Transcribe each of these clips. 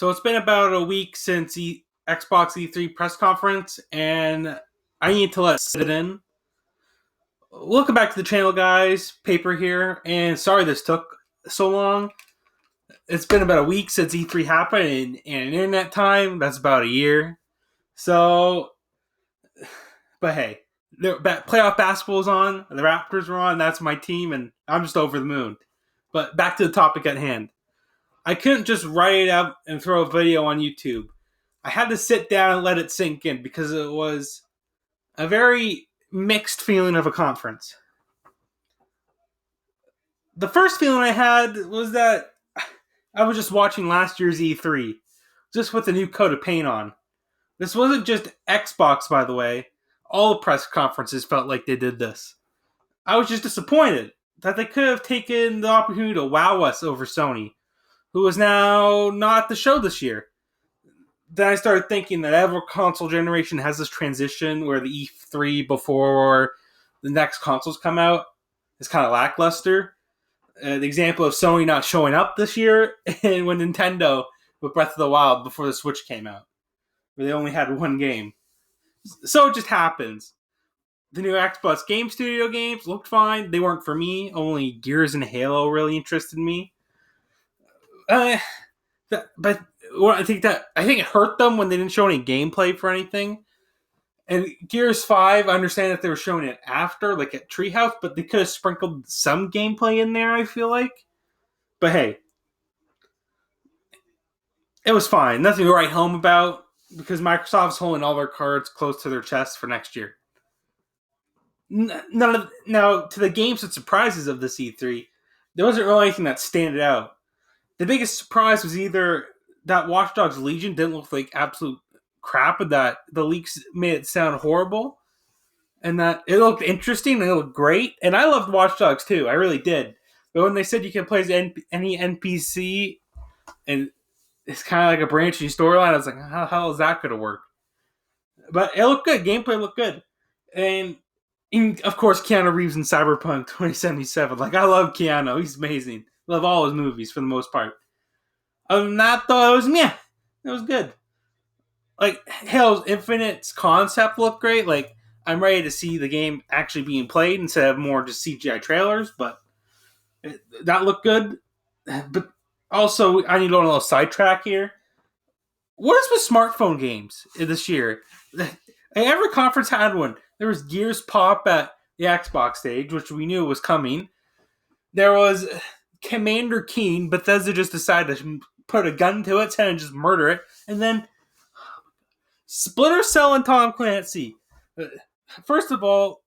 So it's been about a week since Xbox E3 press conference, and I need to let it sit in. Welcome back to the channel, guys. Paper here, and sorry this took so long. It's been about a week since E3 happened, and internet time, that's about a year. So, but hey, playoff basketball's on, the Raptors are on, that's my team, and I'm just over the moon. But back to the topic at hand. I couldn't just write it out and throw a video on YouTube. I had to sit down and let it sink in because it was a very mixed feeling of a conference. The first feeling I had was that I was just watching last year's E3, just with a new coat of paint on. This wasn't just Xbox, by the way. All press conferences felt like they did this. I was just disappointed that they could have taken the opportunity to wow us over Sony, who is now not at the show this year. Then I started thinking that every console generation has this transition where the E3 before the next consoles come out is kind of lackluster. The example of Sony not showing up this year, and when Nintendo with Breath of the Wild before the Switch came out, where they only had one game. So it just happens. The new Xbox Game Studio games looked fine. They weren't for me. Only Gears and Halo really interested me. But I think it hurt them when they didn't show any gameplay for anything. And Gears 5, I understand that they were showing it after, like at Treehouse, but they could have sprinkled some gameplay in there, I feel like. But hey, it was fine. Nothing to write home about, because Microsoft's holding all their cards close to their chest for next year. Now, to the games and surprises of this E3, there wasn't really anything that standed out. The biggest surprise was either that Watch Dogs Legion didn't look like absolute crap, and that the leaks made it sound horrible, and that it looked interesting and it looked great. And I loved Watch Dogs too, I really did. But when they said you can play as any NPC and it's kind of like a branching storyline, I was like, how the hell is that going to work? But it looked good. Gameplay looked good. And of course, Keanu Reeves in Cyberpunk 2077. Like, I love Keanu. He's amazing. Love all his movies for the most part. Other than that, though, it was good. Like, Halo Infinite's concept looked great. Like, I'm ready to see the game actually being played instead of more just CGI trailers, but that looked good. But also, I need to go on a little sidetrack here. What is with smartphone games this year? Every conference had one. There was Gears Pop at the Xbox stage, which we knew was coming. There was Commander Keen. Bethesda just decided to put a gun to its head and just murder it. And then Splinter Cell and Tom Clancy. First of all,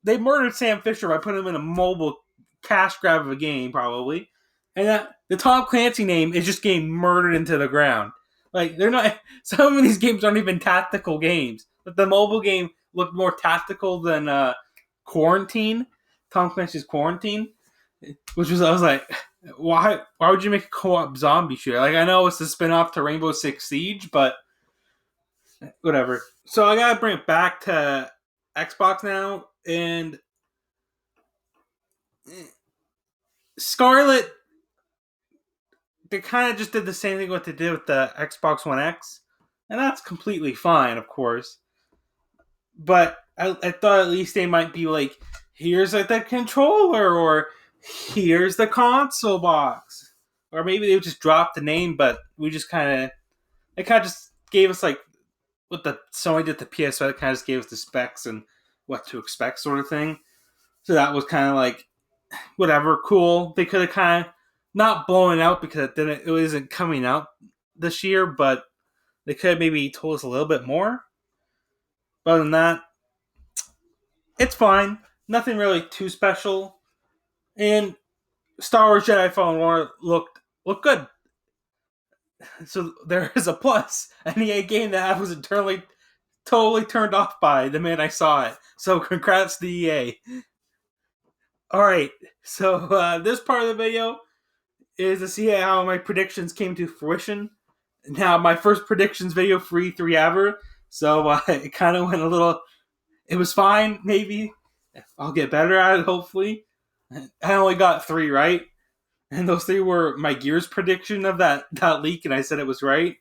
they murdered Sam Fisher by putting him in a mobile cash grab of a game, probably. And the Tom Clancy name is just getting murdered into the ground. Like, they're not. Some of these games aren't even tactical games. But the mobile game looked more tactical than Quarantine. Tom Clancy's Quarantine, which was, I was like, why would you make a co-op zombie shooter? Like, I know it's a spin-off to Rainbow Six Siege, but whatever. So I gotta bring it back to Xbox now, and Scarlet, they kind of just did the same thing what they did with the Xbox One X, and that's completely fine, of course. But I thought at least they might be like, here's like the controller, or here's the console box, or maybe they would just drop the name, but we just it kind of just gave us like what the Sony did to PS5. It kind of just gave us the specs and what to expect, sort of thing. So that was kind of like, whatever, cool. They could have kind of not blown it out because it isn't coming out this year, but they could have maybe told us a little bit more. But other than that, it's fine. Nothing really too special. And Star Wars Jedi Fallen Order looked good. So there is a plus. An EA game that I was totally turned off by the minute I saw it. So congrats to EA. Alright, so this part of the video is to see how my predictions came to fruition. Now, my first predictions video for E3 ever, so it kind of went a little... It was fine, maybe. I'll get better at it, hopefully. I only got 3 right. And those three were my Gears prediction of that leak, and I said it was right.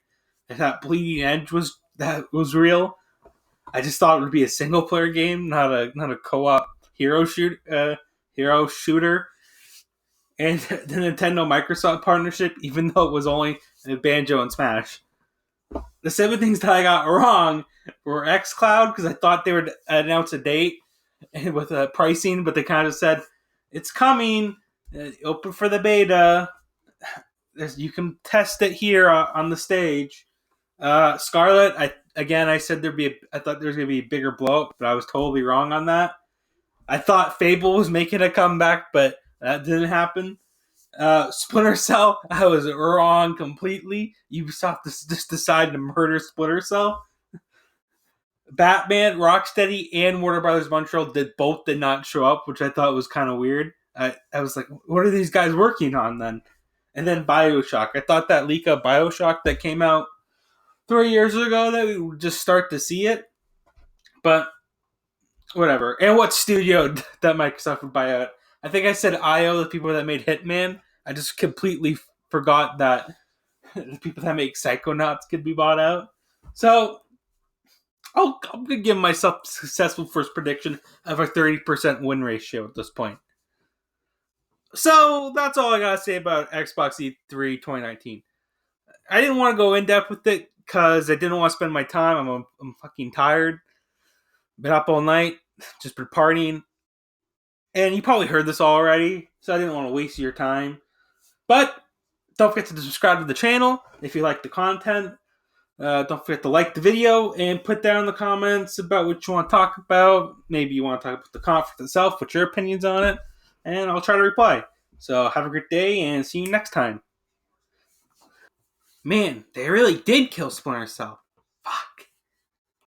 And that Bleeding Edge was real. I just thought it would be a single player game, not a co-op hero shooter. And the Nintendo Microsoft partnership, even though it was only Banjo and Smash. The 7 things that I got wrong were xCloud, because I thought they would announce a date with pricing, but they kind of said it's coming, open for the beta. You can test it here on the stage. Scarlet, I said I thought there was gonna be a bigger blow up, but I was totally wrong on that. I thought Fable was making a comeback, but that didn't happen. Splinter Cell, I was wrong completely. Ubisoft just decided to murder Splinter Cell. Batman, Rocksteady, and Warner Brothers Montreal did not show up, which I thought was kind of weird. I was like, what are these guys working on then? And then Bioshock. I thought that leak of Bioshock that came out 3 years ago that we would just start to see it. But whatever. And what studio that Microsoft would buy out? I think I said IO, the people that made Hitman. I just completely forgot that the people that make Psychonauts could be bought out. So I'm going to give myself a successful first prediction of a 30% win ratio at this point. So that's all I got to say about Xbox E3 2019. I didn't want to go in depth with it because I didn't want to spend my time. I'm fucking tired. Been up all night, just been partying. And you probably heard this already, so I didn't want to waste your time. But don't forget to subscribe to the channel if you like the content. Don't forget to like the video and put down in the comments about what you want to talk about. Maybe you want to talk about the conference itself, what's your opinions on it, and I'll try to reply. So have a great day and see you next time. Man, they really did kill Splinter Cell.